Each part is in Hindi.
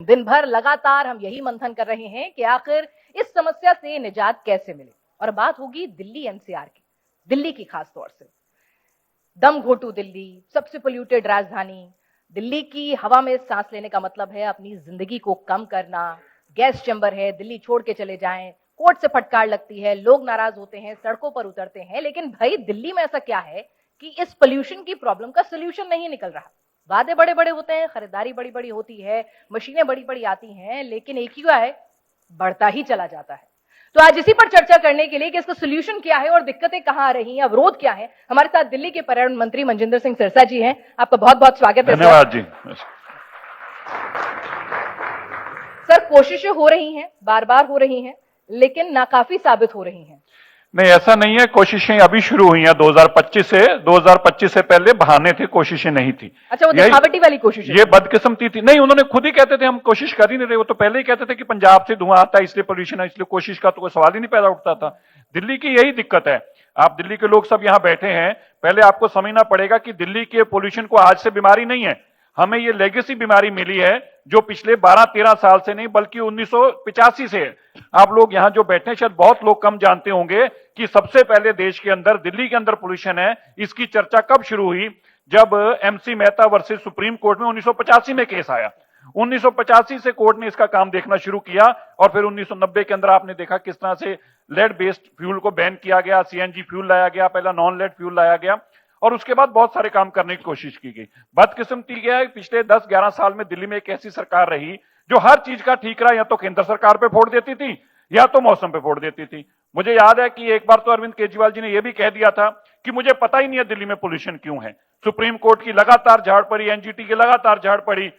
दिन भर लगातार हम यही मंथन कर रहे हैं कि आखिर इस समस्या से निजात कैसे मिले। और बात होगी दिल्ली एनसीआर की, दिल्ली की खास तौर से। दम घोटू दिल्ली, सबसे पोल्यूटेड राजधानी। दिल्ली की हवा में सांस लेने का मतलब है अपनी जिंदगी को कम करना। गैस चैम्बर है, दिल्ली छोड़ के चले जाएं। कोर्ट से फटकार लगती है, लोग नाराज होते हैं, सड़कों पर उतरते हैं। लेकिन भाई दिल्ली में ऐसा क्या है कि इस पोल्यूशन की प्रॉब्लम का सोल्यूशन नहीं निकल रहा। वादे बड़े बड़े होते हैं, खरीदारी बड़ी बड़ी होती है, मशीनें बड़ी बड़ी आती हैं, लेकिन एक ही है, बढ़ता ही चला जाता है। तो आज इसी पर चर्चा करने के लिए कि इसका सोल्यूशन क्या है और दिक्कतें कहां आ रही हैं, अवरोध क्या है, हमारे साथ दिल्ली के पर्यावरण मंत्री मनजिंदर सिंह सिरसा जी हैं। आपका बहुत बहुत स्वागत है। धन्यवाद जी। सर, कोशिशें हो रही हैं, बार बार हो रही हैं, लेकिन नाकाफी साबित हो रही हैं। नहीं, ऐसा नहीं है। कोशिशें अभी शुरू हुई हैं 2025 से पहले बहाने थे, कोशिशें नहीं थी। अच्छा, वो दिखावटी वाली कोशिश, ये बदकिस्मती थी। नहीं, उन्होंने खुद ही कहते थे हम कोशिश कर ही नहीं रहे। वो तो पहले ही कहते थे कि पंजाब से धुआं आता है इसलिए पोल्यूशन है, इसलिए कोशिश का तो कोई सवाल ही नहीं पैदा उठता था। दिल्ली की यही दिक्कत है। आप दिल्ली के लोग सब यहां बैठे हैं, पहले आपको समझना पड़ेगा कि दिल्ली के पोल्यूशन को आज से बीमारी नहीं है, हमें ये लेगेसी बीमारी मिली है जो पिछले 12-13 साल से नहीं बल्कि 1985 से है। आप लोग यहां जो बैठे हैं, शायद बहुत लोग कम जानते होंगे कि सबसे पहले देश के अंदर दिल्ली के अंदर पोल्यूशन है। इसकी चर्चा कब शुरू हुई? जब MC Mehta versus supreme court में 1985 में केस आया। 1985 से कोर्ट ने इसका काम देखना शुरू किया और फिर 1990 के अंदर आपने देखा किस तरह से लेड बेस्ड फ्यूल को बैन किया गया, सीएनजी फ्यूल लाया गया, पहला नॉन लेड फ्यूल लाया गया और उसके बाद बहुत सारे काम करने की कोशिश की गई। बदकिस्मती क्या है, पिछले 10-11 साल में दिल्ली में एक ऐसी सरकार रही जो हर चीज का ठीक रहा, या तो केंद्र सरकार पे फोड़ देती थी या तो मौसम पे फोड़ देती थी। मुझे याद है कि एक बार तो अरविंद केजरीवाल जी ने यह भी कह दिया था कि मुझे पता ही नहीं है दिल्ली में पोल्यूशन क्यों है। सुप्रीम कोर्ट की लगातार झाड़ पड़ी, एनजीटी की लगातार झाड़ पड़ी,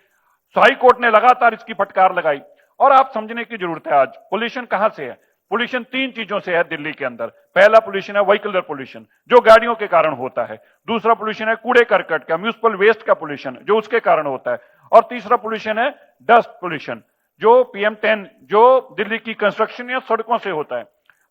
हाई कोर्ट ने लगातार इसकी फटकार लगाई। और आप समझने की जरूरत है, आज पोल्यूशन कहां से है? पोल्यूशन 3 चीजों से है दिल्ली के अंदर। पहला पोल्यूशन है व्हीकलर पोल्यूशन, जो गाड़ियों के कारण होता है। दूसरा पोल्यूशन है कूड़े करकट का, म्यूनिसिपल वेस्ट का पोल्यूशन, जो उसके कारण होता है। और तीसरा पोल्यूशन है डस्ट पोल्यूशन, जो PM10 जो दिल्ली की कंस्ट्रक्शन या सड़कों से होता है।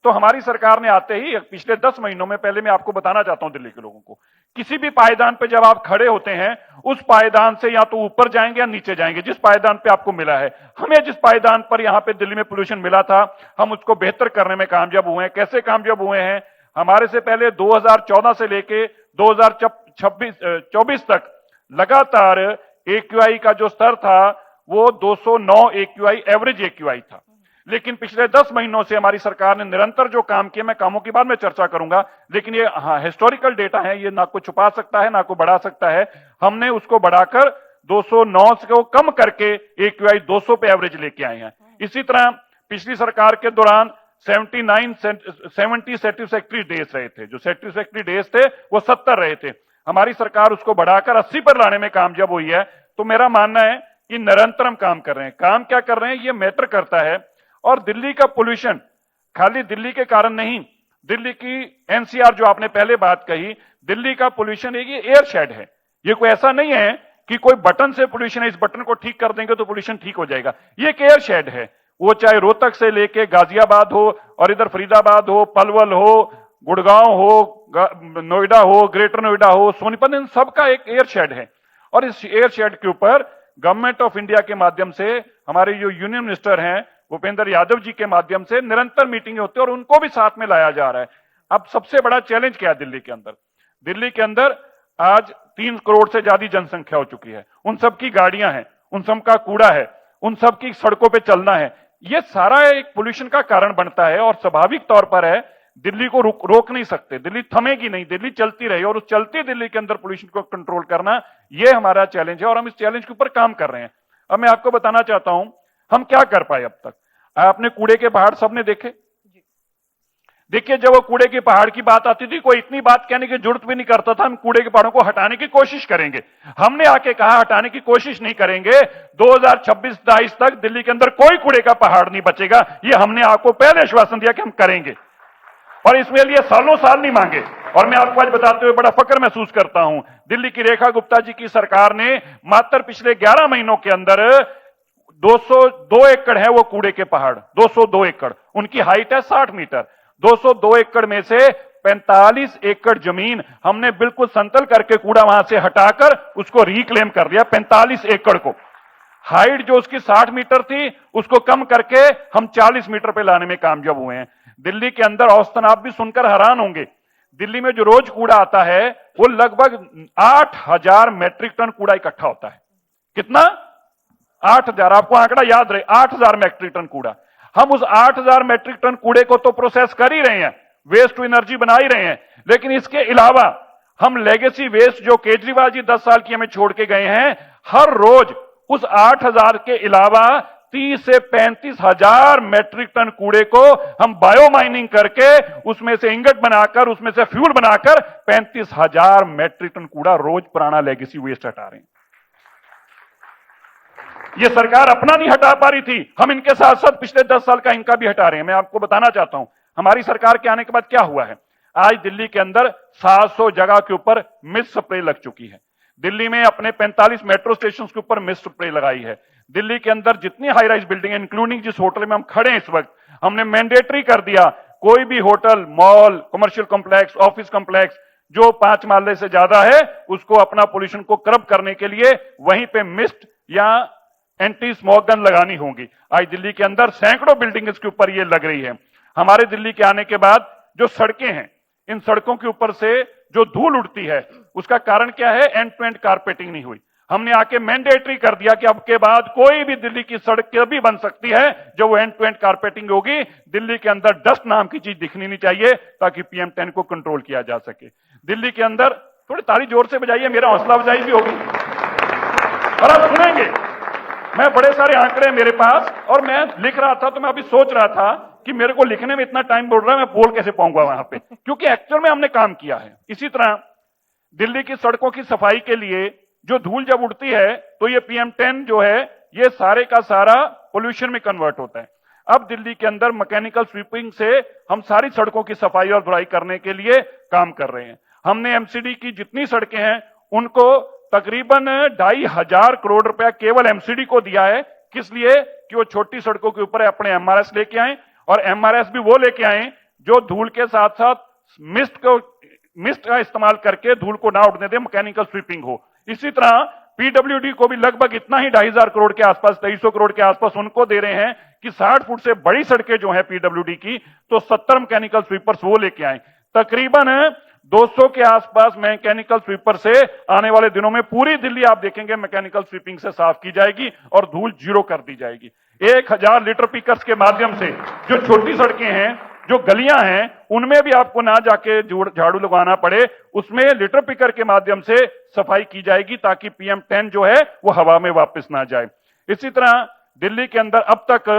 तो हमारी सरकार ने आते ही पिछले 10 महीनों में, पहले मैं आपको बताना चाहता हूं दिल्ली के लोगों को, किसी भी पायदान पे जब आप खड़े होते हैं, उस पायदान से या तो ऊपर जाएंगे या नीचे जाएंगे, जिस पायदान पे आपको मिला है। हमें जिस पायदान पर यहां पे दिल्ली में पोल्यूशन मिला था, हम उसको बेहतर करने में कामयाब हुए हैं। कैसे कामयाब हुए हैं? हमारे से पहले 2014 से लेके 2024 तक लगातार AQI का जो स्तर था वो 209 AQI एवरेज AQI था। लेकिन पिछले 10 महीनों से हमारी सरकार ने निरंतर जो काम किया, मैं कामों की बाद में चर्चा करूंगा, लेकिन ये हिस्टोरिकल डेटा है, ये ना को छुपा सकता है ना को बढ़ा सकता है। हमने उसको बढ़ाकर 209 को कम करके AQI 200 पे एवरेज लेके आए हैं। इसी तरह पिछली सरकार के दौरान 70 सेटिस्फैक्ट्री डेज रहे थे, जो सेटिस्फैक्ट्री डेज थे वो 70 रहे थे। हमारी सरकार उसको बढ़ाकर 80 पर लाने में कामयाब हुई है। तो मेरा मानना है कि निरंतर हम काम कर रहे हैं। काम क्या कर रहे हैं ये मैटर करता है। और दिल्ली का पोल्यूशन खाली दिल्ली के कारण नहीं, दिल्ली की एनसीआर जो आपने पहले बात कही, दिल्ली का पोल्यूशन एक एयर शेड है। ये कोई ऐसा नहीं है कि कोई बटन से पोल्यूशन है, इस बटन को ठीक कर देंगे तो पोल्यूशन ठीक हो जाएगा। ये एक एयर शेड है। वो चाहे रोहतक से लेके गाजियाबाद हो और इधर फरीदाबाद हो, पलवल हो, गुड़गांव हो, नोएडा हो, ग्रेटर नोएडा हो, सोनीपत, इन सबका एक एयर शेड है। और इस एयर शेड के ऊपर गवर्नमेंट ऑफ इंडिया के माध्यम से हमारे जो यूनियन मिनिस्टर हैं भूपेंद्र यादव जी के माध्यम से निरंतर मीटिंग होती है और उनको भी साथ में लाया जा रहा है। अब सबसे बड़ा चैलेंज क्या है दिल्ली के अंदर? दिल्ली के अंदर आज 3 करोड़ से ज्यादा जनसंख्या हो चुकी है। उन सबकी गाड़ियां हैं, उन सबका कूड़ा है, उन सबकी सड़कों पे चलना है। ये सारा एक पोल्यूशन का कारण बनता है और स्वाभाविक तौर पर है, दिल्ली को रोक नहीं सकते, दिल्ली थमेगी नहीं, दिल्ली चलती रही। और उस चलती दिल्ली के अंदर पोल्यूशन को कंट्रोल करना, ये हमारा चैलेंज है और हम इस चैलेंज के ऊपर काम कर रहे हैं। अब मैं आपको बताना चाहता हूं हम क्या कर पाए अब तक। आपने कूड़े के पहाड़ सबने देखे। देखिए, जब वो कूड़े के पहाड़ की बात आती थी, कोई इतनी बात कहने की जरूरत भी नहीं करता था, हम कूड़े के पहाड़ों को हटाने की कोशिश करेंगे। हमने आके कहा हटाने की कोशिश नहीं करेंगे, 2026-22 तक दिल्ली के अंदर कोई कूड़े का पहाड़ नहीं बचेगा। ये हमने आपको पहले आश्वासन दिया कि हम करेंगे और इसमें लिए सालों साल नहीं मांगे। और मैं आपको आज बताते हुए बड़ा फक्र महसूस करता हूं, दिल्ली की रेखा गुप्ता जी की सरकार ने मात्र पिछले 11 महीनों के अंदर 202 एकड़ है वो कूड़े के पहाड़, 202 एकड़, उनकी हाइट है 60 मीटर। 202 एकड़ में से 45 एकड़ जमीन हमने बिल्कुल समतल करके कूड़ा वहां से हटाकर उसको रिक्लेम कर दिया, 45 एकड़ को। हाइट जो उसकी 60 मीटर थी उसको कम करके हम 40 मीटर पे लाने में कामयाब हुए हैं। दिल्ली के अंदर औसतन आप भी सुनकर हैरान होंगे, दिल्ली में जो रोज कूड़ा आता है वो लगभग 8000 मैट्रिक टन कूड़ा इकट्ठा होता है। कितना? 8000। आपको आंकड़ा याद रहे, 8000 मैट्रिक टन कूड़ा। हम उस 8000 मैट्रिक टन कूड़े को तो प्रोसेस कर ही रहे हैं, वेस्ट टू एनर्जी बना ही रहे हैं, लेकिन इसके अलावा हम लेगेसी वेस्ट जो केजरीवाल जी 10 साल की हमें छोड़ के गए हैं, हर रोज उस 8000 के अलावा 30 से 35 हजार मैट्रिक टन कूड़े को हम बायो माइनिंग करके उसमें से इंगट बनाकर उसमें से फ्यूल बनाकर 35,000 मैट्रिक टन कूड़ा रोज पुराना लेगेसी वेस्ट हटा रहे हैं। ये सरकार अपना नहीं हटा पा रही थी, हम इनके साथ साथ पिछले 10 साल का इनका भी हटा रहे हैं। मैं आपको बताना चाहता हूं हमारी सरकार के आने के बाद क्या हुआ है। आज दिल्ली के अंदर 700 जगह के ऊपर मिस्ट स्प्रे लग चुकी है। दिल्ली में अपने 45 मेट्रो स्टेशन के ऊपर मिस्ट स्प्रे लगाई है। दिल्ली के अंदर जितनी हाई राइज बिल्डिंग है, इंक्लूडिंग जिस होटल में हम खड़े हैं इस वक्त, हमने मैंडेटरी कर दिया, कोई भी hotel, mall, commercial complex, office complex जो 5 माले से ज्यादा है उसको अपना पोल्यूशन को कर्ब करने के लिए वहीं पे मिस्ट या एंटी स्मोक गन लगानी होगी। आज दिल्ली के अंदर सैकड़ों बिल्डिंग इसके ऊपर ये लग रही है। हमारे दिल्ली के आने के बाद जो सड़कें हैं, इन सड़कों के ऊपर से जो धूल उड़ती है उसका कारण क्या है? एंड टू एंड कारपेटिंग नहीं हुई। हमने आके मैंडेटरी कर दिया कि अब के बाद कोई भी दिल्ली की सड़क कभी बन सकती है जो वो एंड टू एंड कारपेटिंग होगी। दिल्ली के अंदर डस्ट नाम की चीज दिखनी नहीं चाहिए ताकि PM10 को कंट्रोल किया जा सके। दिल्ली के अंदर थोड़ी ताली जोर से बजाइए, मेरा हौसला अफजाई भी होगी और आप सुनेंगे। मैं बड़े सारे आंकड़े मेरे पास, और मैं लिख रहा था तो मैं अभी सोच रहा था कि मेरे को लिखने में इतना टाइम बोल रहा है, मैं बोल कैसे पाऊंगा वहां पे, क्योंकि एक्चुअल में हमने काम किया है। इसी तरह दिल्ली की सड़कों की सफाई के लिए जो धूल जब उड़ती है तो ये PM10 जो है ये सारे का सारा पोल्यूशन में कन्वर्ट होता है। अब दिल्ली के अंदर मैकेनिकल स्वीपिंग से हम सारी सड़कों की सफाई और धुलाई करने के लिए काम कर रहे हैं। हमने MCD की जितनी सड़कें हैं उनको तकरीबन 2,500 करोड़ रुपया केवल MCD को दिया है। किस लिए? कि वो छोटी सड़कों के ऊपर अपने MRS लेके आए, और MRS भी वो लेके आए जो धूल के साथ साथ मिस्ट का इस्तेमाल करके धूल को ना उड़ने दे, मैकेनिकल स्वीपिंग हो। इसी तरह PWD को भी लगभग इतना ही 2,500 करोड़ के आसपास, 2,300 करोड़ के आसपास उनको दे रहे हैं कि 60 फुट से बड़ी सड़कें जो है PWD की, तो 70 मैकेनिकल स्वीपर्स वो लेके आए। तकरीबन 200 के आसपास मैकेनिकल स्वीपर से आने वाले दिनों में पूरी दिल्ली आप देखेंगे मैकेनिकल स्वीपिंग से साफ की जाएगी और धूल जीरो कर दी जाएगी। 1000 लीटर पिकर्स के माध्यम से जो छोटी सड़कें हैं, जो गलियां हैं, उनमें भी आपको ना जाके झाड़ू लगाना पड़े, उसमें लिटर पिकर के माध्यम से सफाई की जाएगी ताकि PM10 जो है वो हवा में वापस ना जाए। इसी तरह दिल्ली के अंदर अब तक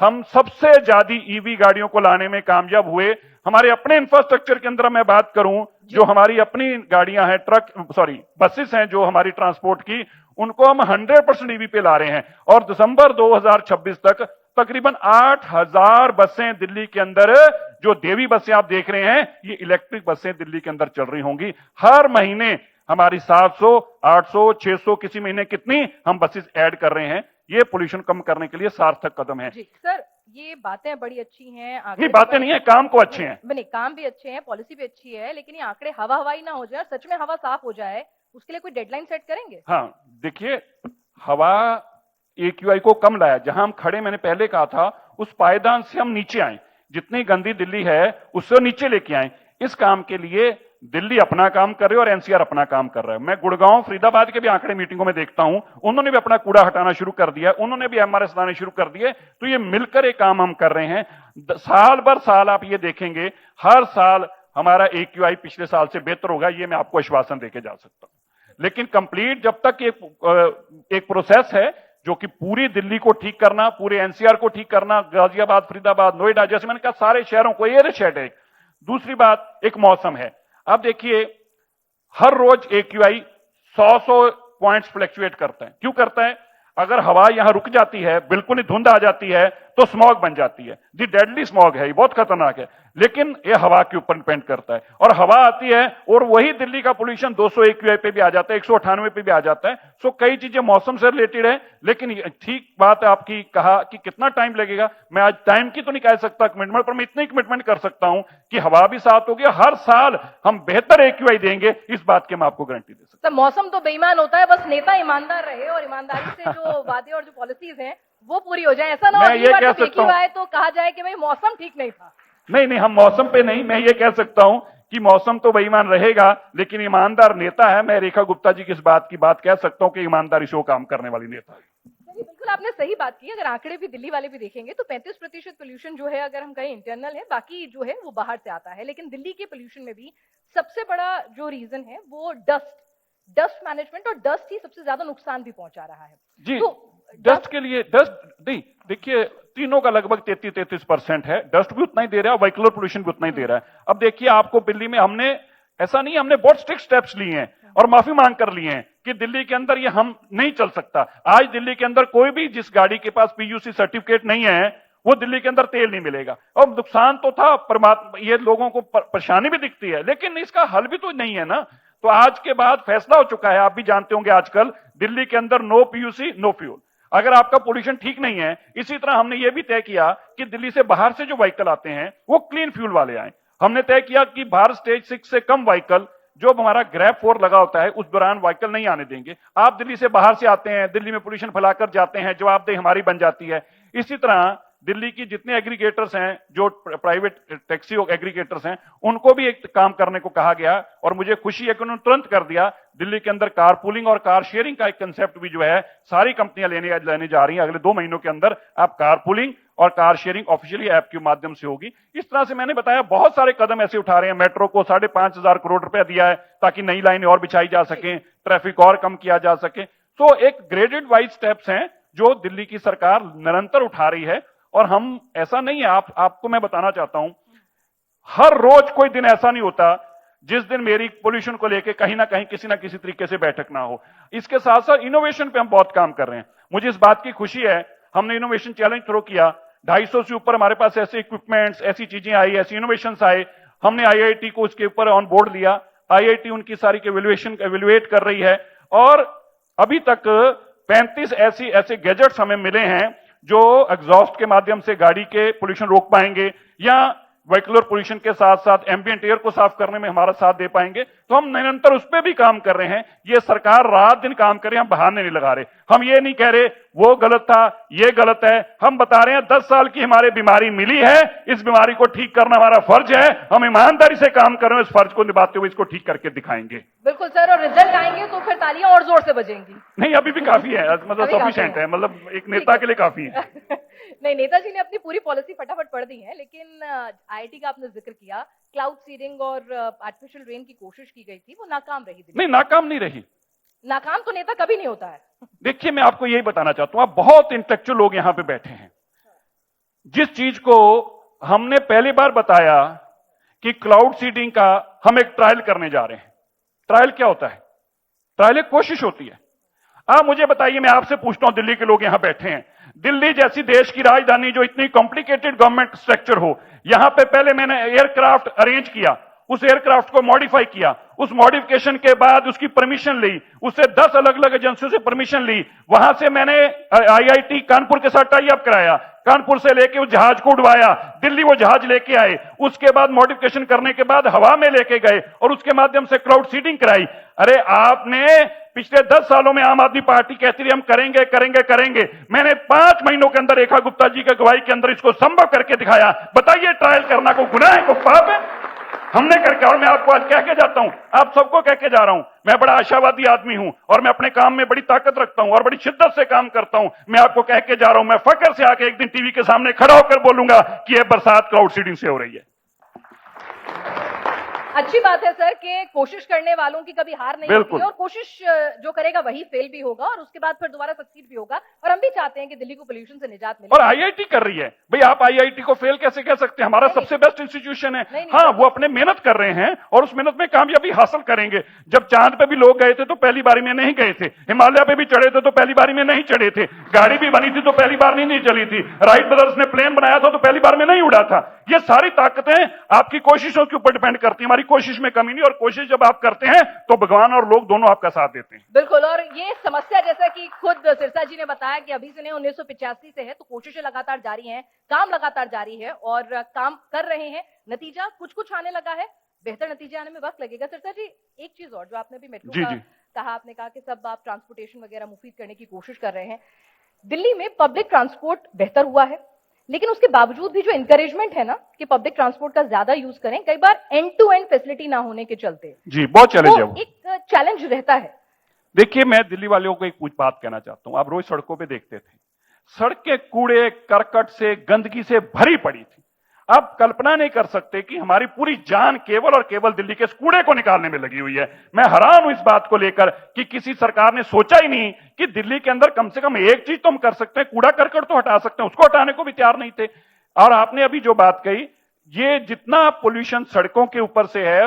हम सबसे ज्यादा EV गाड़ियों को लाने में कामयाब हुए। हमारे अपने इंफ्रास्ट्रक्चर के अंदर मैं बात करूं, जो हमारी अपनी गाड़ियां हैं, बसेस हैं जो हमारी ट्रांसपोर्ट की, उनको हम 100% EV पे ला रहे हैं। और दिसंबर 2026 तक तकरीबन 8,000 बसें दिल्ली के अंदर, जो देवी बसें आप देख रहे हैं, ये इलेक्ट्रिक बसें दिल्ली के अंदर चल रही होंगी। हर महीने हमारी 700, 800, 600, किसी महीने कितनी हम बसेस ऐड कर रहे हैं। ये पोल्यूशन कम करने के लिए सार्थक कदम है। जी सर, ये बातें बड़ी अच्छी हैं। नहीं, बातें नहीं है, काम को अच्छे हैं। नहीं, काम भी अच्छे हैं, पॉलिसी भी अच्छी है, लेकिन ये आंकड़े हवा हवाई ना हो जाए, सच में हवा साफ हो जाए, उसके लिए कोई डेडलाइन सेट करेंगे? हाँ, देखिए, हवा AQI को कम लाया। जहां हम खड़े, मैंने पहले कहा था, उस पायदान से हम नीचे आए, जितनी गंदी दिल्ली है उससे नीचे लेके आए। इस काम के लिए दिल्ली अपना काम कर रही है और NCR अपना काम कर रहा है। मैं गुड़गांव, फरीदाबाद के भी आंकड़े मीटिंगों में देखता हूं, उन्होंने भी अपना कूड़ा हटाना शुरू कर दिया, उन्होंने भी MRS लाने शुरू कर दिए। तो ये मिलकर एक काम हम कर रहे हैं। साल भर साल आप ये देखेंगे, हर साल हमारा AQI पिछले साल से बेहतर होगा, ये मैं आपको आश्वासन देके जा सकता हूं। लेकिन कंप्लीट जब तक एक प्रोसेस है जो कि पूरी दिल्ली को ठीक करना, पूरे NCR को ठीक करना, गाजियाबाद, फरीदाबाद, नोएडा, जैसे मैंने कहा, सारे शहरों को एयर शेड है। दूसरी बात, एक मौसम है। अब देखिए, हर रोज AQI 100 पॉइंट्स फ्लक्चुएट करता है। क्यों करता है? अगर हवा यहां रुक जाती है, बिल्कुल ही धुंध आ जाती है, तो स्मॉग बन जाती है। दी डेडली स्मॉग है, ये बहुत खतरनाक है, लेकिन ये हवा के ऊपर डिपेंड करता है। और हवा आती है और वही दिल्ली का पोल्यूशन 200 AQI पे भी आ जाता है, 198 पे भी आ जाता है। सो कई चीजें मौसम से रिलेटेड है, लेकिन ठीक बात है आपकी कहा कि कितना टाइम लगेगा। मैं आज टाइम की तो नहीं कह सकता कमिटमेंट, पर मैं इतनी कमिटमेंट कर सकता हूं कि हवा भी साफ होगी, हर साल हम बेहतर AQI देंगे, इस बात की मैं आपको गारंटी दे सकता तो मौसम तो बेईमान होता है, बस नेता ईमानदार रहे और ईमानदारी से जो वादे और जो पॉलिसीज हैं वो पूरी हो जाए। ऐसा ना हो मैं ये कह सकता हूं तो कहा जाए कि भाई मौसम ठीक नहीं था। नहीं, हम मौसम पे नहीं, मैं ये कह सकता हूं कि मौसम तो बेईमान रहेगा, लेकिन ईमानदार नेता है। मैं रेखा गुप्ता जी की इस बात कह सकता हूं कि ईमानदारी से वो काम करने वाली नेता है। चलिए, बिल्कुल आपने सही बात की। अगर आंकड़े भी दिल्ली वाले भी देखेंगे तो 35% पोल्यूशन जो है, अगर हम कहें इंटरनल है, बाकी जो है वो बाहर से आता है। लेकिन दिल्ली के पोल्यूशन में भी सबसे बड़ा जो रीजन है वो डस्ट मैनेजमेंट, और डस्ट ही सबसे ज्यादा नुकसान भी पहुंचा रहा है जी। तो डस्ट के लिए डस्ट नहीं, देखिए तीनों का लगभग 33% है। डस्ट भी उतना ही दे रहा है, व्हीकलर पोल्यूशन भी उतना ही दे रहा है। अब देखिए आपको दिल्ली में हमने ऐसा नहीं, हमने बहुत स्ट्रिक्ट स्टेप्स लिए हैं और माफी मांग कर लिए हैं कि दिल्ली के अंदर ये हम नहीं चल सकता। आज दिल्ली के अंदर कोई भी जिस गाड़ी के पास PUC सर्टिफिकेट नहीं है वो दिल्ली के अंदर तेल नहीं मिलेगा। और नुकसान तो था, परमात्मा ये लोगों को परेशानी भी दिखती है, लेकिन इसका हल भी तो नहीं है ना। तो आज के बाद फैसला हो चुका है, आप भी जानते होंगे आजकल दिल्ली के अंदर नो PUC नो फ्यूल। अगर आपका पोल्यूशन ठीक नहीं है, इसी तरह हमने ये भी तय किया कि दिल्ली से बाहर से जो व्हीकल आते हैं वो क्लीन फ्यूल वाले आए। हमने तय किया कि बाहर स्टेज 6 से कम व्हीकल, जो हमारा ग्रैप 4 लगा होता है, उस दौरान व्हीकल नहीं आने देंगे। आप दिल्ली से बाहर से आते हैं, दिल्ली में पोल्यूशन फैलाकर जाते हैं, जवाबदेही हमारी बन जाती है। इसी तरह दिल्ली की जितने एग्रीगेटर्स हैं, जो प्राइवेट टैक्सी एग्रीगेटर्स हैं, उनको भी एक काम करने को कहा गया और मुझे खुशी है कि उन्होंने तुरंत कर दिया। दिल्ली के अंदर कार पूलिंग और कार शेयरिंग का एक कंसेप्ट भी जो है सारी कंपनियां लेने जा रही हैं। अगले 2 महीनों के अंदर आप कार पूलिंग और कार शेयरिंग ऑफिशियली ऐप के माध्यम से होगी। इस तरह से मैंने बताया बहुत सारे कदम ऐसे उठा रहे हैं। मेट्रो को 5,500 करोड़ रुपया दिया है ताकि नई लाइनें और बिछाई जा सकें, ट्रैफिक और कम किया जा सके। तो एक ग्रेडेड वाइज स्टेप्स हैं जो दिल्ली की सरकार निरंतर उठा रही है। और हम ऐसा नहीं है, आपको मैं बताना चाहता हूं, हर रोज कोई दिन ऐसा नहीं होता जिस दिन मेरी पोल्यूशन को लेके कहीं ना कहीं किसी ना किसी तरीके से बैठक ना हो। इसके साथ साथ इनोवेशन पे हम बहुत काम कर रहे हैं। मुझे इस बात की खुशी है, हमने इनोवेशन चैलेंज थ्रो किया, 250 से ऊपर हमारे पास ऐसे इक्विपमेंट्स, ऐसी चीजें आई, ऐसी इनोवेशंस आए। हमने IIT को उसके ऊपर ऑन बोर्ड लिया। IIT उनकी सारी एवेल्युएट कर रही है और अभी तक 35 ऐसे गैजेट्स हमें मिले हैं जो एग्जॉस्ट के माध्यम से गाड़ी के पोल्यूशन रोक पाएंगे या व्हीकलर पोल्यूशन के साथ साथ एम्बिएंट एयर को साफ करने में हमारा साथ दे पाएंगे। तो हम निरंतर उस पर भी काम कर रहे हैं। ये सरकार रात दिन काम कर रही है, हम बहाने नहीं लगा रहे। हम ये नहीं कह रहे वो गलत था, ये गलत है। हम बता रहे हैं 10 साल की हमारे बीमारी मिली है, इस बीमारी को ठीक करना हमारा फर्ज है। हम ईमानदारी से काम कर रहे हैं, इस फर्ज को निभाते हुए इसको ठीक करके दिखाएंगे। बिल्कुल सर, और रिजल्ट आएंगे तो फिर तालियां और जोर से बजेंगी। नहीं, अभी भी काफी है, मतलब सफिशिएंट है, मतलब एक नेता के लिए काफी है। नहीं, नेताजी ने अपनी पूरी पॉलिसी फटाफट पढ़ दी है, लेकिन IIT का आपने जिक्र किया, क्लाउड सीडिंग और आर्टिफिशियल रेन की कोशिश की गई थी, वो नाकाम रही। नहीं, नाकाम नहीं रही। नाकाम तो नेता कभी नहीं होता है। देखिए, मैं आपको यही बताना चाहता हूं, आप बहुत इंटेलेक्चुअल लोग यहां पे बैठे हैं। जिस चीज को हमने पहली बार बताया कि क्लाउड सीडिंग का हम एक ट्रायल करने जा रहे हैं। ट्रायल क्या होता है? ट्रायल एक कोशिश होती है। आप मुझे बताइए, मैं आपसे पूछता हूं, दिल्ली के लोग यहां बैठे हैं, दिल्ली जैसी देश की राजधानी जो इतनी कॉम्प्लिकेटेड गवर्नमेंट स्ट्रक्चर हो, यहां पे पहले मैंने एयरक्राफ्ट अरेंज किया, उस एयरक्राफ्ट को मॉडिफाई किया, उस मॉडिफिकेशन के बाद उसकी परमिशन ली, उससे 10 अलग अलग एजेंसियों से परमिशन ली, वहां से मैंने IIT कानपुर के साथ टाई अप कराया, कानपुर से लेके उस जहाज को उड़वाया, दिल्ली वो जहाज लेके आए, उसके बाद मॉडिफिकेशन करने के बाद हवा में लेके गए और उसके माध्यम से क्लाउड सीडिंग कराई। अरे आपने पिछले 10 सालों में आम आदमी पार्टी कहती रही हम करेंगे करेंगे करेंगे, मैंने 5 महीनों के अंदर रेखा गुप्ता जी की अगुवाई के अंदर इसको संभव करके दिखाया। बताइए, ट्रायल करना को गुनाह है, को पाप है? हमने करके, और मैं आपको आज कह के जाता हूं, आप सबको कह के जा रहा हूं, मैं बड़ा आशावादी आदमी हूं और मैं अपने काम में बड़ी ताकत रखता हूं और बड़ी शिद्दत से काम करता हूं। मैं आपको कह के जा रहा हूं, मैं फक्र से आके एक दिन टीवी के सामने खड़ा होकर बोलूंगा कि यह बरसात क्लाउड सीडिंग से हो रही है। अच्छी बात है सर कि कोशिश करने वालों की कभी हार नहीं होती है और कोशिश जो करेगा वही फेल भी होगा और उसके बाद फिर दोबारा सक्सीड भी होगा। और हम भी चाहते हैं कि दिल्ली को पोल्यूशन से निजात मिले। और आईआईटी कर रही है भाई, आप आईआईटी को फेल कैसे कह सकते हैं? हमारा सबसे बेस्ट इंस्टीट्यूशन है। हाँ, वो अपने मेहनत कर रहे हैं और उस मेहनत में कामयाबी हासिल करेंगे। जब चांद पे भी लोग गए थे तो पहली बारी में नहीं गए थे, हिमालय पे भी चढ़े थे तो पहली बारी में नहीं चढ़े थे, गाड़ी भी बनी थी तो पहली बार नहीं चली थी, राइट ब्रदर्स ने प्लेन बनाया था तो पहली बार में नहीं उड़ा था। ये सारी ताकतें आपकी कोशिशों के ऊपर डिपेंड करती है। हमारी कोशिश में कमी नहीं, और कोशिश जब आप करते हैं तो भगवान और लोग दोनों आपका साथ देते हैं। बिल्कुल। और ये समस्या जैसा कि खुद सिरसा जी ने बताया कि अभी से नहीं 1985 से है, तो कोशिशें लगातार जारी हैं, काम लगातार जारी है और काम कर रहे हैं। नतीजा कुछ कुछ आने लगा है, बेहतर नतीजे आने में वक्त लगेगा। सिरसा जी, एक चीज और जो आपने भी मेट्रो का कहा, आपने कहा कि सब आप ट्रांसपोर्टेशन वगैरह मुफीद करने की कोशिश कर रहे हैं। दिल्ली में पब्लिक ट्रांसपोर्ट बेहतर हुआ है, लेकिन उसके बावजूद भी जो इंकरेजमेंट है ना कि पब्लिक ट्रांसपोर्ट का ज्यादा यूज करें, कई बार एंड टू एंड फैसिलिटी ना होने के चलते जी बहुत चैलेंज है, वो एक चैलेंज रहता है। देखिए, मैं दिल्ली वालों को एक कुछ बात कहना चाहता हूं। आप रोज सड़कों पे देखते थे, सड़कें कूड़े करकट से, गंदगी से भरी पड़ी थी। आप कल्पना नहीं कर सकते कि हमारी पूरी जान केवल और केवल दिल्ली के इस कूड़े को निकालने में लगी हुई है। मैं हैरान हूं इस बात को लेकर कि किसी सरकार ने सोचा ही नहीं कि दिल्ली के अंदर कम से कम एक चीज तो हम कर सकते हैं, कूड़ा करकट तो हटा सकते हैं, उसको हटाने को भी तैयार नहीं थे। और आपने अभी जो बात कही, ये जितना पोल्यूशन सड़कों के ऊपर से है,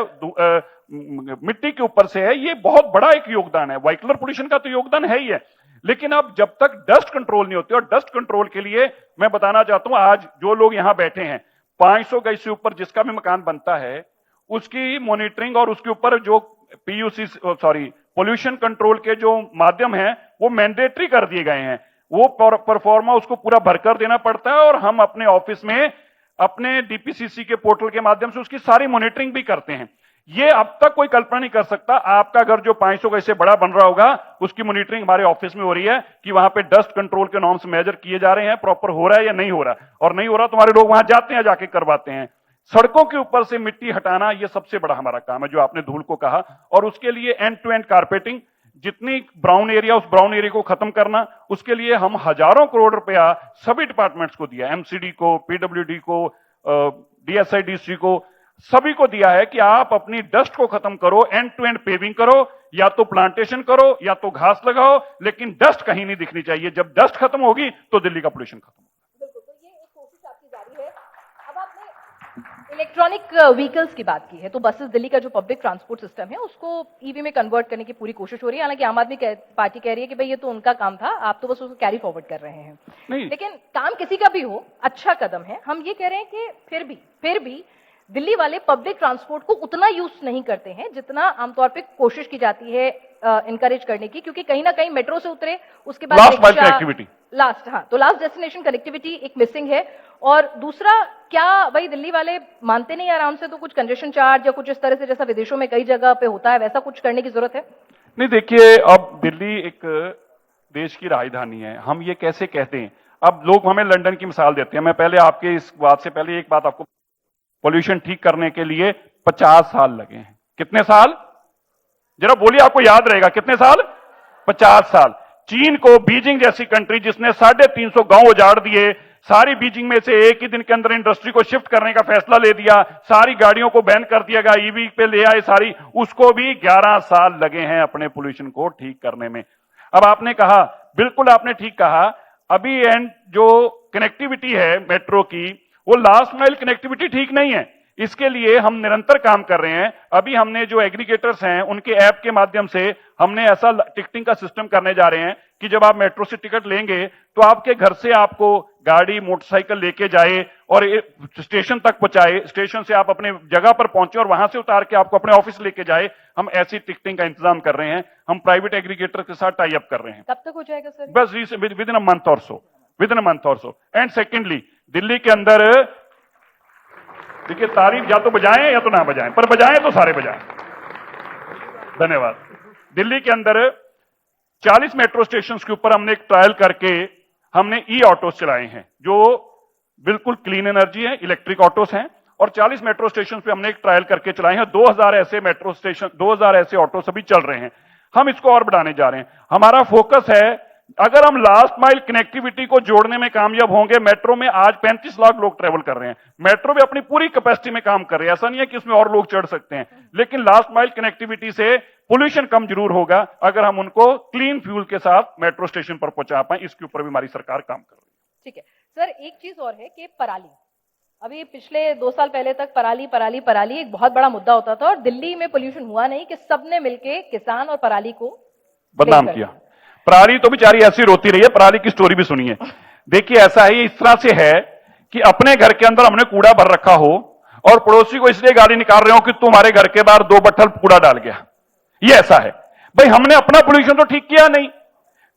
मिट्टी के ऊपर से है, ये बहुत बड़ा एक योगदान है। व्हीकलर पोल्यूशन का तो योगदान है ही है, लेकिन अब जब तक डस्ट कंट्रोल नहीं होती, और डस्ट कंट्रोल के लिए मैं बताना चाहता हूं, आज जो लोग यहां बैठे हैं, 500 गज से ऊपर जिसका भी मकान बनता है, उसकी मॉनिटरिंग और उसके ऊपर जो पोल्यूशन कंट्रोल के जो माध्यम हैं वो मैंडेटरी कर दिए गए हैं। वो परफॉर्मा उसको पूरा भरकर देना पड़ता है, और हम अपने ऑफिस में अपने डीपीसीसी के पोर्टल के माध्यम से उसकी सारी मॉनिटरिंग भी करते हैं। ये अब तक कोई कल्पना नहीं कर सकता। आपका घर जो 500 गज से बड़ा बन रहा होगा, उसकी मॉनिटरिंग हमारे ऑफिस में हो रही है कि वहां पे डस्ट कंट्रोल के नॉर्म्स मेजर किए जा रहे हैं, प्रॉपर हो रहा है या नहीं हो रहा। और नहीं हो रहा तो हमारे लोग वहां जाते हैं, जाके करवाते हैं। सड़कों के ऊपर से मिट्टी हटाना ये सबसे बड़ा हमारा काम है, जो आपने धूल को कहा, और उसके लिए एंड टू एंड कारपेटिंग, जितनी ब्राउन एरिया, उस ब्राउन एरिया को खत्म करना, उसके लिए हम हजारों करोड़ रुपया सभी डिपार्टमेंट्स को दिया, एमसीडी को, पीडब्ल्यूडी को, डीएसआईडीसी को, सभी को दिया है कि आप अपनी डस्ट को खत्म करो, एंड टू एंड पेविंग करो, या तो प्लांटेशन करो या तो घास लगाओ, लेकिन डस्ट कहीं नहीं दिखनी चाहिए। जब डस्ट खत्म होगी तो दिल्ली का पोल्यूशन खत्म होगा। बिल्कुल, तो ये एक कोशिश आपकी जारी है। अब आपने इलेक्ट्रॉनिक व्हीकल्स की बात की है, तो बसेस, दिल्ली का जो पब्लिक ट्रांसपोर्ट सिस्टम है उसको ईवी में कन्वर्ट करने की पूरी कोशिश हो रही है। हालांकि आम आदमी पार्टी कह रही है कि भाई ये तो उनका काम था, आप तो बस उसको कैरी फॉरवर्ड कर रहे हैं। लेकिन काम किसी का भी हो, अच्छा कदम है। हम ये कह रहे हैं कि फिर भी दिल्ली वाले पब्लिक ट्रांसपोर्ट को उतना यूज नहीं करते हैं जितना आमतौर पे कोशिश की जाती है इनकरेज करने की, क्योंकि कहीं ना कहीं मेट्रो से उतरे उसके बाद लास्ट डेस्टिनेशन कनेक्टिविटी एक मिसिंग है। और दूसरा, क्या भाई दिल्ली वाले मानते नहीं आराम से, तो कुछ कंजेशन चार्ज या कुछ इस तरह से जैसा विदेशों में कई जगह पे होता है, वैसा कुछ करने की जरूरत है? नहीं, देखिए, अब दिल्ली एक देश की राजधानी है, हम ये कैसे कहते हैं। अब लोग हमें लंदन की मिसाल देते हैं। मैं पहले आपके इस बात से पहले एक बात आपको, पोल्यूशन ठीक करने के लिए 50 साल लगे हैं। कितने साल? जरा बोलिए, आपको याद रहेगा कितने साल? 50 साल। चीन को, बीजिंग जैसी कंट्री जिसने 350 गांव उजाड़ दिए, सारी बीजिंग में से एक ही दिन के अंदर इंडस्ट्री को शिफ्ट करने का फैसला ले दिया, सारी गाड़ियों को बैन कर दिया गया, ईवी पे ले आए सारी, उसको भी 11 साल लगे हैं अपने पोल्यूशन को ठीक करने में। अब आपने कहा, बिल्कुल आपने ठीक कहा, अभी एंड जो कनेक्टिविटी है मेट्रो की, वो लास्ट माइल कनेक्टिविटी ठीक नहीं है। इसके लिए हम निरंतर काम कर रहे हैं। अभी हमने जो एग्रीगेटर्स हैं उनके ऐप के माध्यम से हमने ऐसा टिकटिंग का सिस्टम करने जा रहे हैं कि जब आप मेट्रो से टिकट लेंगे तो आपके घर से आपको गाड़ी, मोटरसाइकिल लेके जाए और स्टेशन तक पहुंचाए, स्टेशन से आप अपने जगह पर पहुंचे और वहां से उतार के आपको अपने ऑफिस लेके जाए। हम ऐसी टिकटिंग का इंतजाम कर रहे हैं। हम प्राइवेट एग्रीगेटर के साथ टाई अप कर रहे हैं। कब तक हो जाएगा सर? बस विद इन अ मंथ और सो। एंड सेकेंडली, दिल्ली के अंदर देखिए, तारीफ या तो बजाएं या तो ना बजाएं, पर बजाएं तो सारे बजाएं। धन्यवाद। दिल्ली के अंदर 40 मेट्रो स्टेशन के ऊपर हमने एक ट्रायल करके हमने ई ऑटोस चलाए हैं, जो बिल्कुल क्लीन एनर्जी है, इलेक्ट्रिक ऑटोस हैं, और 40 मेट्रो स्टेशन पे हमने एक ट्रायल करके चलाए हैं। 2000 ऐसे मेट्रो स्टेशन, 2000 ऐसे ऑटोस अभी चल रहे हैं। हम इसको और बढ़ाने जा रहे हैं। हमारा फोकस है अगर हम लास्ट माइल कनेक्टिविटी को जोड़ने में कामयाब होंगे, मेट्रो में आज 35 लाख लोग ट्रेवल कर रहे हैं, मेट्रो भी अपनी पूरी कैपेसिटी में काम कर रहे हैं, ऐसा नहीं है कि उसमें और लोग चढ़ सकते हैं, लेकिन लास्ट माइल कनेक्टिविटी से पोल्यूशन कम जरूर होगा अगर हम उनको क्लीन फ्यूल के साथ मेट्रो स्टेशन पर पहुंचा पाए। इसके ऊपर भी हमारी सरकार काम कर रही है। ठीक है सर, एक चीज और है कि पराली, अभी पिछले 2 साल पहले तक पराली पराली पराली एक बहुत बड़ा मुद्दा होता था और दिल्ली में पोल्यूशन हुआ नहीं कि सबने मिलके किसान और पराली को बदनाम किया। पराली तो बेचारी ऐसी रोती रही है, पराली की स्टोरी भी सुनिए। देखिए ऐसा है, ये इस तरह से है कि अपने घर के अंदर हमने कूड़ा भर रखा हो और पड़ोसी को इसलिए गाली निकाल रहे हो कि तुम्हारे घर के बाहर 2 बट्ठल कूड़ा डाल गया, ये ऐसा है। भाई हमने अपना पोल्यूशन तो ठीक किया नहीं,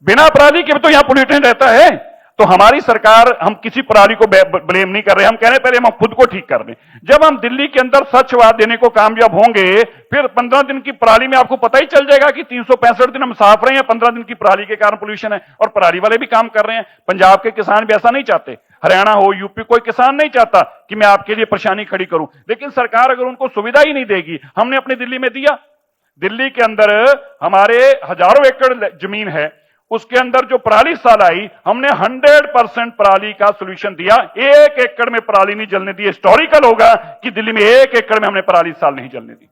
बिना पराली के भी तो यहां पोल्यूशन रहता है। तो हमारी सरकार, हम किसी पराली को ब्लेम नहीं कर रहे, हम कह रहे हैं पहले हम खुद को ठीक कर दें। जब हम दिल्ली के अंदर स्वच्छ हवा देने को कामयाब होंगे, फिर 15 दिन की पराली में आपको पता ही चल जाएगा कि 365 दिन हम साफ रहे हैं, 15 दिन की पराली के कारण पोल्यूशन है। और पराली वाले भी काम कर रहे हैं, पंजाब के किसान भी ऐसा नहीं चाहते, हरियाणा हो यूपी, कोई किसान नहीं चाहता कि मैं आपके लिए परेशानी खड़ी करूं, लेकिन सरकार अगर उनको सुविधा ही नहीं देगी, हमने अपनी दिल्ली में दिया। दिल्ली के अंदर हमारे हजारों एकड़ जमीन है, उसके अंदर जो पराली साल आई, हमने 100% पराली का सोल्यूशन दिया। 1 एकड़ में पराली नहीं जलने दी। हिस्टोरिकल होगा कि दिल्ली में 1 एकड़ में हमने पराली साल नहीं जलने दी।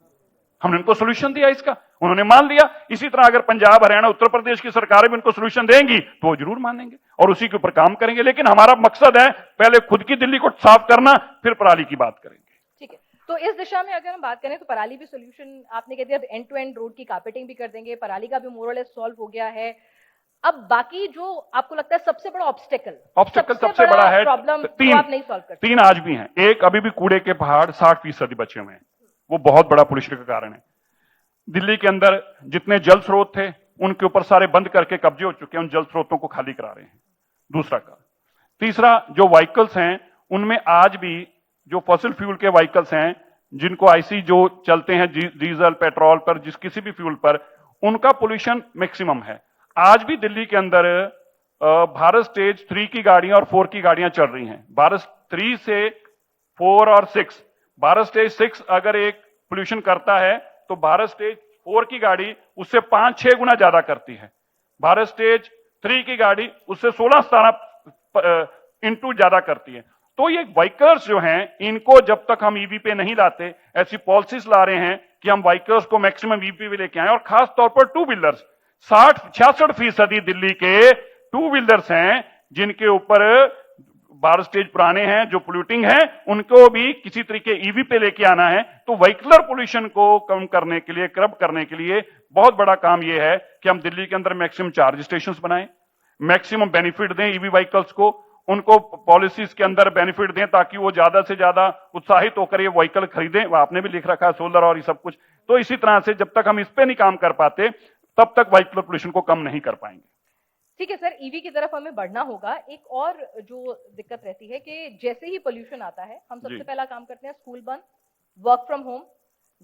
हमने उनको सोल्यूशन दिया इसका, उन्होंने मान लिया। इसी तरह अगर पंजाब, हरियाणा, उत्तर प्रदेश की सरकारें भी उनको सोल्यूशन देंगी तो वो जरूर मानेंगे और उसी के ऊपर काम करेंगे। लेकिन हमारा मकसद है पहले खुद की दिल्ली को साफ करना, फिर पराली की बात करेंगे। ठीक है, तो इस दिशा में अगर हम बात करें तो पराली भी सोल्यूशन, आपने कह दिया एंड टू एंड रोड की कार्पेटिंग भी कर देंगे, पराली का भी मोर और लेस सॉल्व हो गया है। अब बाकी जो आपको लगता है सबसे बड़ा ऑब्स्टेकल सबसे बड़ा है प्रॉब्लम, आप नहीं सॉल्व करते? 3 आज भी हैं। एक, अभी भी कूड़े के पहाड़ 60% बचे हुए हैं, वो बहुत बड़ा पोल्यूशन का कारण है। दिल्ली के अंदर जितने जल स्रोत थे उनके ऊपर सारे बंद करके कब्जे हो चुके हैं, उन जल स्रोतों को खाली करा रहे हैं, दूसरा का। तीसरा, जो व्हीकल्स हैं उनमें आज भी जो फॉसिल फ्यूल के व्हीकल्स हैं, जिनको आईसी जो चलते हैं डीजल पेट्रोल पर, जिस किसी भी फ्यूल पर, उनका पोल्यूशन मैक्सिमम है। आज भी दिल्ली के अंदर भारत स्टेज 3 की गाड़ियां और 4 की गाड़ियां चल रही हैं। भारत 3 से 4 और 6, भारत स्टेज 6 अगर एक पोल्यूशन करता है तो भारत स्टेज 4 की गाड़ी उससे 5-6 गुना ज्यादा करती है। भारत स्टेज 3 की गाड़ी उससे 16-17 इंटू ज्यादा करती है। तो ये व्हीकल्स जो हैं, इनको जब तक हम ईवी पे नहीं लाते, ऐसी पॉलिसीज ला रहे हैं कि हम व्हीकल्स को मैक्सिमम ईवी पे लेके आए, और खास तौर पर 2 व्हीलर्स, 66% दिल्ली के 2 व्हीलर्स हैं जिनके ऊपर भारत स्टेज पुराने हैं, जो पोल्यूटिंग हैं, उनको भी किसी तरीके ईवी पे लेके आना है। तो व्हीकलर पोल्यूशन को कम करने के लिए, कर्ब करने के लिए बहुत बड़ा काम यह है कि हम दिल्ली के अंदर मैक्सिमम चार्ज स्टेशन बनाएं, मैक्सिमम बेनिफिट दें ईवी व्हीकल्स को, उनको पॉलिसीज के अंदर बेनिफिट दें ताकि वो ज्यादा से ज्यादा उत्साहित होकर ये व्हीकल खरीदें। वो आपने भी लिख रखा है सोलर और ये सब कुछ। तो इसी तरह से जब तक हम इस पे नहीं काम कर पाते तब तक व्हीकलर पोल्यूशन को कम नहीं कर पाएंगे। ठीक है सर, ईवी की तरफ हमें बढ़ना होगा। एक और जो दिक्कत रहती है कि जैसे ही पोल्यूशन आता है, हम सबसे पहला काम करते हैं स्कूल बंद, वर्क फ्रॉम होम,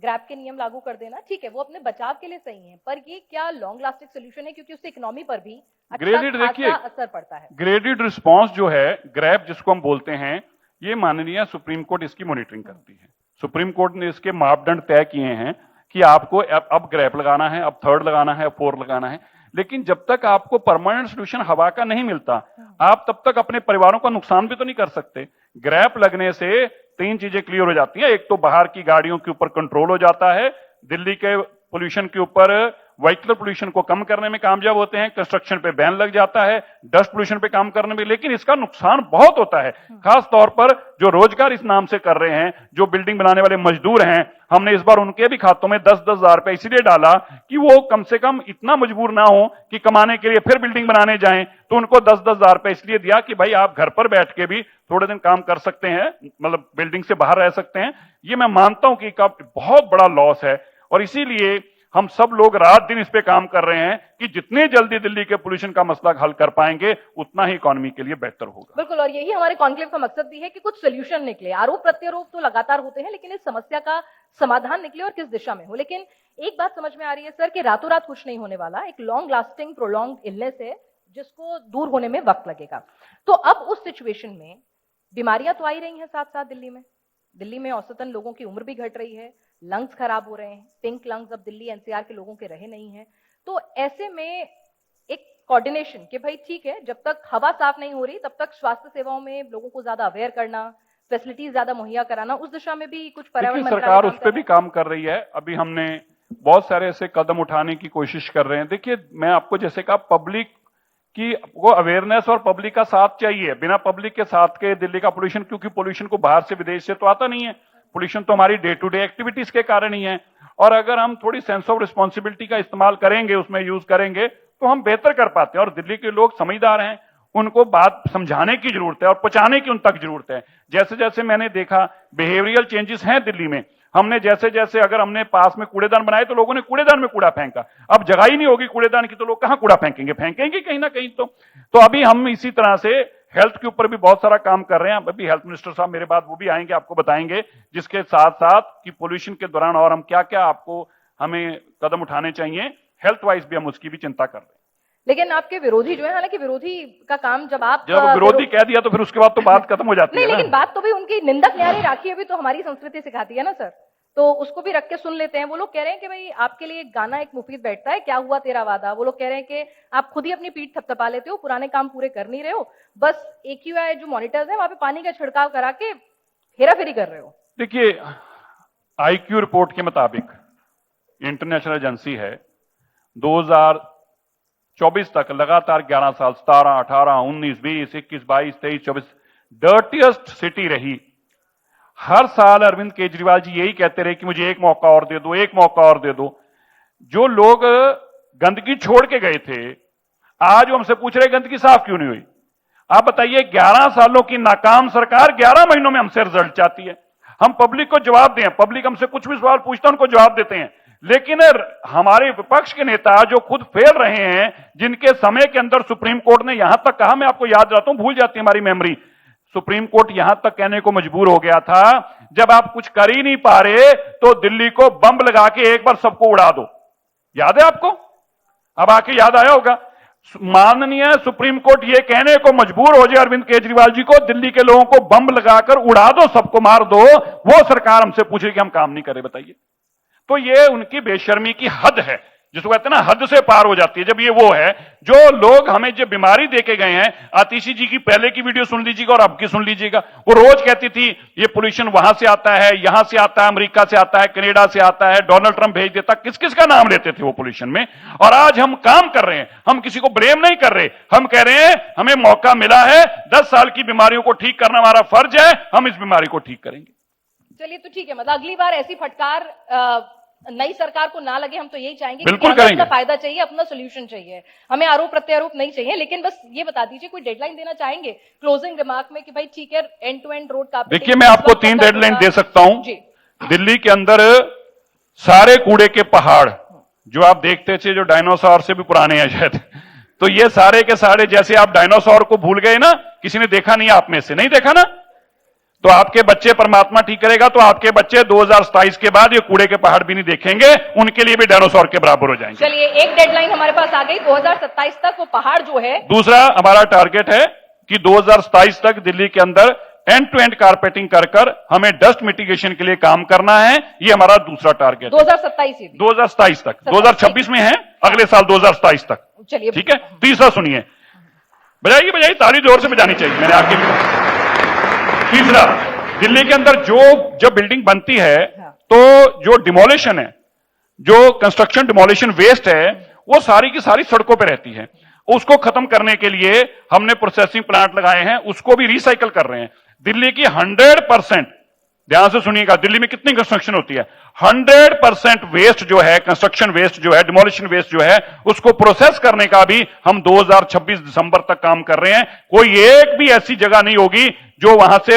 ग्रैब के नियम लागू कर देना। ठीक है, वो अपने बचाव के लिए सही है, पर ये क्या लॉन्ग लास्टिंग सोल्यूशन है? क्योंकि उससे इकोनॉमी पर भी अच्छा असर पड़ता है। ग्रेडेड रिस्पॉन्स जो है, ग्रैब जिसको हम बोलते हैं, ये माननीय सुप्रीम कोर्ट इसकी मॉनिटरिंग करती है। सुप्रीम कोर्ट ने इसके मापदंड तय किए हैं कि आपको अब ग्रैब लगाना है, अब थर्ड लगाना है, 4 लगाना है। लेकिन जब तक आपको परमानेंट सोल्यूशन हवा का नहीं मिलता, आप तब तक अपने परिवारों का नुकसान भी तो नहीं कर सकते। ग्रैप लगने से 3 चीजें क्लियर हो जाती हैं। एक तो बाहर की गाड़ियों के ऊपर कंट्रोल हो जाता है, दिल्ली के पोल्यूशन के ऊपर व्हीकलर पोल्यूशन को कम करने में कामयाब होते हैं, कंस्ट्रक्शन पे बैन लग जाता है, डस्ट पोल्यूशन पे काम करने में। लेकिन इसका नुकसान बहुत होता है, खास तौर पर जो रोजगार इस नाम से कर रहे हैं, जो बिल्डिंग बनाने वाले मजदूर हैं, हमने इस बार उनके भी खातों में 10-10 हजार रुपए इसलिए डाला कि वो कम से कम इतना मजबूर ना हो कि कमाने के लिए फिर बिल्डिंग बनाने जाएं। तो उनको 10-10 हजार रुपए इसलिए दिया कि भाई आप घर पर बैठ के भी थोड़े दिन काम कर सकते हैं, मतलब बिल्डिंग से बाहर रह सकते हैं। ये मैं मानता हूं कि बहुत बड़ा लॉस है, और इसीलिए हम सब लोग रात दिन इस पे काम कर रहे हैं कि जितनी जल्दी दिल्ली के पोल्यूशन का मसला हल कर पाएंगे उतना ही इकोनॉमी के लिए बेहतर होगा। बिल्कुल, और यही हमारे कॉन्क्लेव का मकसद भी है कि कुछ सोल्यूशन निकले। आरोप प्रत्यारोप तो लगातार होते हैं, लेकिन इस समस्या का समाधान निकले और किस दिशा में हो। लेकिन एक बात समझ में आ रही है सर कि रातों रात कुछ नहीं होने वाला, एक लॉन्ग लास्टिंग प्रोलॉन्ग इलनेस है जिसको दूर होने में वक्त लगेगा। तो अब उस सिचुएशन में बीमारियां तो आ ही रही हैं साथ साथ। दिल्ली में औसतन लोगों की उम्र भी घट रही है, लंग्स खराब हो रहे हैं, पिंक लंग्स अब दिल्ली एनसीआर के लोगों के रहे नहीं हैं। तो ऐसे में एक कोऑर्डिनेशन कि भाई ठीक है, जब तक हवा साफ नहीं हो रही तब तक स्वास्थ्य सेवाओं में लोगों को ज्यादा अवेयर करना, फैसिलिटीज ज्यादा मुहैया कराना, उस दिशा में भी कुछ पर्यावरण देखिए, मंत्रालय सरकार काम उस कर पर रहा भी है? काम कर रही है। अभी हमने बहुत सारे ऐसे कदम उठाने की कोशिश कर रहे हैं। देखिए, मैं आपको जैसे कहा, पब्लिक की वो अवेयरनेस और पब्लिक का साथ चाहिए। बिना पब्लिक के साथ के दिल्ली का पोल्यूशन, क्योंकि पोल्यूशन को बाहर से विदेश से तो आता नहीं है, पोल्यूशन तो हमारी डे टू डे एक्टिविटीज के कारण ही है। और अगर हम थोड़ी सेंस ऑफ रिस्पॉन्सिबिलिटी का इस्तेमाल करेंगे, उसमें यूज करेंगे, तो हम बेहतर कर पाते हैं। और दिल्ली के लोग समझदार हैं, उनको बात समझाने की जरूरत है और पहुंचाने की उन तक जरूरत है। जैसे जैसे मैंने देखा बिहेवियरल चेंजेस हैं दिल्ली में। हमने जैसे जैसे अगर हमने पास में कूड़ेदान बनाए तो लोगों ने कूड़ेदान में कूड़ा फेंका। अब जगह ही नहीं होगी कूड़ेदान की तो लोग कहां कूड़ा फेंकेंगे? फेंकेंगे कहीं ना कहीं। तो अभी हम इसी तरह से हेल्थ के ऊपर भी बहुत सारा काम कर रहे हैं। अभी हेल्थ मिनिस्टर साहब मेरे बाद वो भी आएंगे, आपको बताएंगे, जिसके साथ साथ कि पोल्यूशन के दौरान और हम क्या क्या आपको हमें कदम उठाने चाहिए, हेल्थ वाइज भी हम उसकी भी चिंता कर रहे हैं। लेकिन आपके विरोधी जो है, हालांकि विरोधी का काम जब विरोधी कह दिया तो फिर उसके बाद तो बात खत्म हो जाती है नहीं, ना। लेकिन बात तो भी उनकी निंदक न्यारी राखी अभी तो हमारी संस्कृति सिखाती है ना सर, तो उसको भी रख के सुन लेते हैं। वो लोग कह रहे हैं कि भाई आपके लिए गाना एक मुफीद बैठता है, क्या हुआ तेरा वादा। वो लोग कह रहे हैं कि आप खुद ही अपनी पीठ थपथपा लेते हो, पुराने काम पूरे कर नहीं रहे हो, बस AQI जो मॉनिटर्स है वहां पे पानी का छिड़काव करा के हेराफेरी कर रहे हो। देखिए, IQ रिपोर्ट के मुताबिक, इंटरनेशनल एजेंसी है, 2024 तक लगातार 11 साल 17, 18, 19, 20, 21, 22, 23, 24 डर्टीएस्ट सिटी रही। हर साल अरविंद केजरीवाल जी यही कहते रहे कि मुझे एक मौका और दे दो, एक मौका और दे दो। जो लोग गंदगी छोड़ के गए थे, आज वो हमसे पूछ रहे गंदगी साफ क्यों नहीं हुई। आप बताइए, 11 सालों की नाकाम सरकार 11 महीनों में हमसे रिजल्ट चाहती है। हम पब्लिक को जवाब दें, पब्लिक हमसे कुछ भी सवाल पूछता है उनको जवाब देते हैं, लेकिन हमारे विपक्ष के नेता जो खुद फेल रहे हैं, जिनके समय के अंदर सुप्रीम कोर्ट ने यहां तक कहा, मैं आपको याद दिलाता हूं, भूल जाती है हमारी मेमोरी, सुप्रीम कोर्ट यहां तक कहने को मजबूर हो गया था, जब आप कुछ कर ही नहीं पा रहे तो दिल्ली को बम लगा के एक बार सबको उड़ा दो। याद है आपको? अब आके याद आया होगा। माननीय सुप्रीम कोर्ट ये कहने को मजबूर हो जाए अरविंद केजरीवाल जी को, दिल्ली के लोगों को बम लगाकर उड़ा दो, सबको मार दो, वो सरकार हमसे पूछे कि हम काम नहीं करे। बताइए, तो ये उनकी बेशर्मी की हद है, जिसको कहते हैं ना, हद से पार हो जाती है। जब ये वो है जो लोग हमें जो बीमारी देके गए हैं, आतिशी जी की पहले की वीडियो सुन लीजिएगा और अब की सुन लीजिएगा। वो रोज कहती थी ये पोल्यूशन वहां से आता है, यहां से आता है, अमेरिका से आता है, कनाडा से आता है, डोनाल्ड ट्रंप भेज देता। किस किस का नाम लेते थे वो पोल्यूशन में। और आज हम काम कर रहे हैं, हम किसी को ब्लेम नहीं कर रहे, हम कह रहे हैं हमें मौका मिला है, 10 साल की बीमारियों को ठीक करना हमारा फर्ज है, हम इस बीमारी को ठीक करेंगे। चलिए, तो ठीक है, मतलब अगली बार ऐसी फटकार नई सरकार को ना लगे, हम तो यही चाहेंगे। बिल्कुल कि करेंगे। अपना फायदा चाहिए, अपना सोल्यूशन चाहिए, हमें आरोप प्रत्यारोप नहीं चाहिए। लेकिन बस ये बता दीजिए, कोई डेडलाइन देना चाहेंगे क्लोजिंग रिमार्क में कि भाई ठीक है, एंड टू एंड रोड का। देखिए, मैं आपको 3 डेडलाइन दे सकता हूं। दिल्ली के अंदर सारे कूड़े के पहाड़ जो आप देखते थे, जो डायनासोर से भी पुराने हैं शायद, तो ये सारे के सारे, जैसे आप डायनासोर को भूल गए ना, किसी ने देखा नहीं, आप में से नहीं देखा ना, तो आपके बच्चे परमात्मा ठीक करेगा तो आपके बच्चे 2027 के बाद ये कूड़े के पहाड़ भी नहीं देखेंगे, उनके लिए भी डायनासोर के बराबर हो जाएंगे। चलिए, एक डेडलाइन हमारे पास आ गई, 2027 तक वो पहाड़ जो है। दूसरा हमारा टारगेट है कि 2027 तक दिल्ली के अंदर एंड टू एंड कारपेटिंग कर हमें डस्ट मिटिगेशन के लिए काम करना है। ये हमारा दूसरा टारगेट 2027 तक, 2026 में है, अगले साल 2027 तक। चलिए, ठीक है। तीसरा सुनिए, बजाइए ताली जोर से बजानी चाहिए, मैंने आगे। तीसरा, दिल्ली के अंदर जब बिल्डिंग बनती है तो जो डिमोलिशन है, जो कंस्ट्रक्शन डिमोलिशन वेस्ट है, वो सारी की सारी सड़कों पे रहती है। उसको खत्म करने के लिए हमने प्रोसेसिंग प्लांट लगाए हैं, उसको भी रिसाइकल कर रहे हैं। दिल्ली की 100%, ध्यान से सुनिएगा, दिल्ली में कितनी कंस्ट्रक्शन होती है, 100% वेस्ट जो है, कंस्ट्रक्शन वेस्ट जो है, डिमोलिशन वेस्ट जो है, उसको प्रोसेस करने का भी हम 2026 दिसंबर तक काम कर रहे हैं। कोई एक भी ऐसी जगह नहीं होगी जो वहां से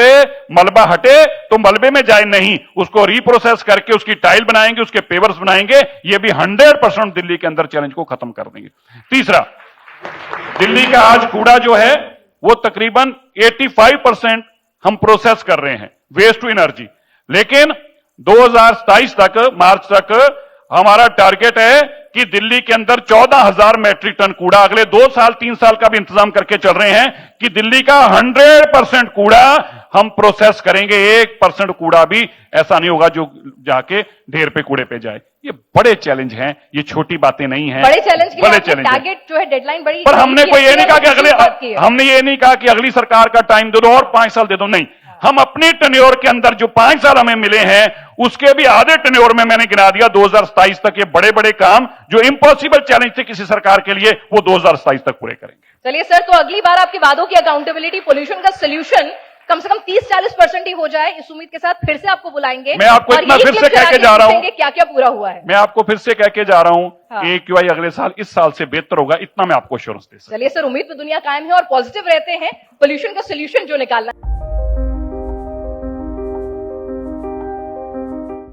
मलबा हटे तो मलबे में जाए नहीं, उसको रिप्रोसेस करके उसकी टाइल बनाएंगे, उसके पेवर्स बनाएंगे। ये भी 100% दिल्ली के अंदर चैलेंज को खत्म कर देंगे। तीसरा, दिल्ली का आज कूड़ा जो है वो तकरीबन 85% हम प्रोसेस कर रहे हैं, वेस्ट टू एनर्जी। लेकिन 2027 तक, मार्च तक हमारा टारगेट है कि दिल्ली के अंदर 14,000 मैट्रिक टन कूड़ा अगले 2 साल 3 साल का भी इंतजाम करके चल रहे हैं कि दिल्ली का 100% कूड़ा हम प्रोसेस करेंगे। 1% कूड़ा भी ऐसा नहीं होगा जो जाके ढेर पे कूड़े पे जाए। ये बड़े चैलेंज हैं, ये छोटी बातें नहीं हैं। बड़े चैलेंज के लिए बड़े आपने चैलेंज हैं। टारगेट जो है डेडलाइन बड़ी पर हमने कोई ये नहीं कहा कि की है। हमने ये नहीं कहा कि अगली सरकार का टाइम दे दो और 5 साल दे दो, नहीं। हम अपनी टेन्योर के अंदर जो 5 साल हमें मिले हैं उसके भी आधे टेन्योर में मैंने गिना दिया 2027 तक ये बड़े बड़े काम जो इम्पॉसिबल चैलेंज थे किसी सरकार के लिए वो 2027 तक पूरे करेंगे। चलिए सर, तो अगली बार आपके वादों की अकाउंटेबिलिटी, पोल्यूशन का सोल्यूशन कम से कम 30-40% ही हो जाए, इस उम्मीद के साथ फिर से आपको बुलाएंगे। मैं आपको और इतना यही फिर से क्लिप कह के चला जा रहा हूं, पूछेंगे क्या क्या पूरा हुआ है। मैं आपको फिर से कह के जा रहा हूं हाँ। AQI अगले साल इस साल से बेहतर होगा, इतना मैं आपको एश्योरेंस दे सकता हूं। चलिए सर, उम्मीद में दुनिया कायम है और पॉजिटिव रहते हैं। पोल्यूशन का सोल्यूशन जो निकालना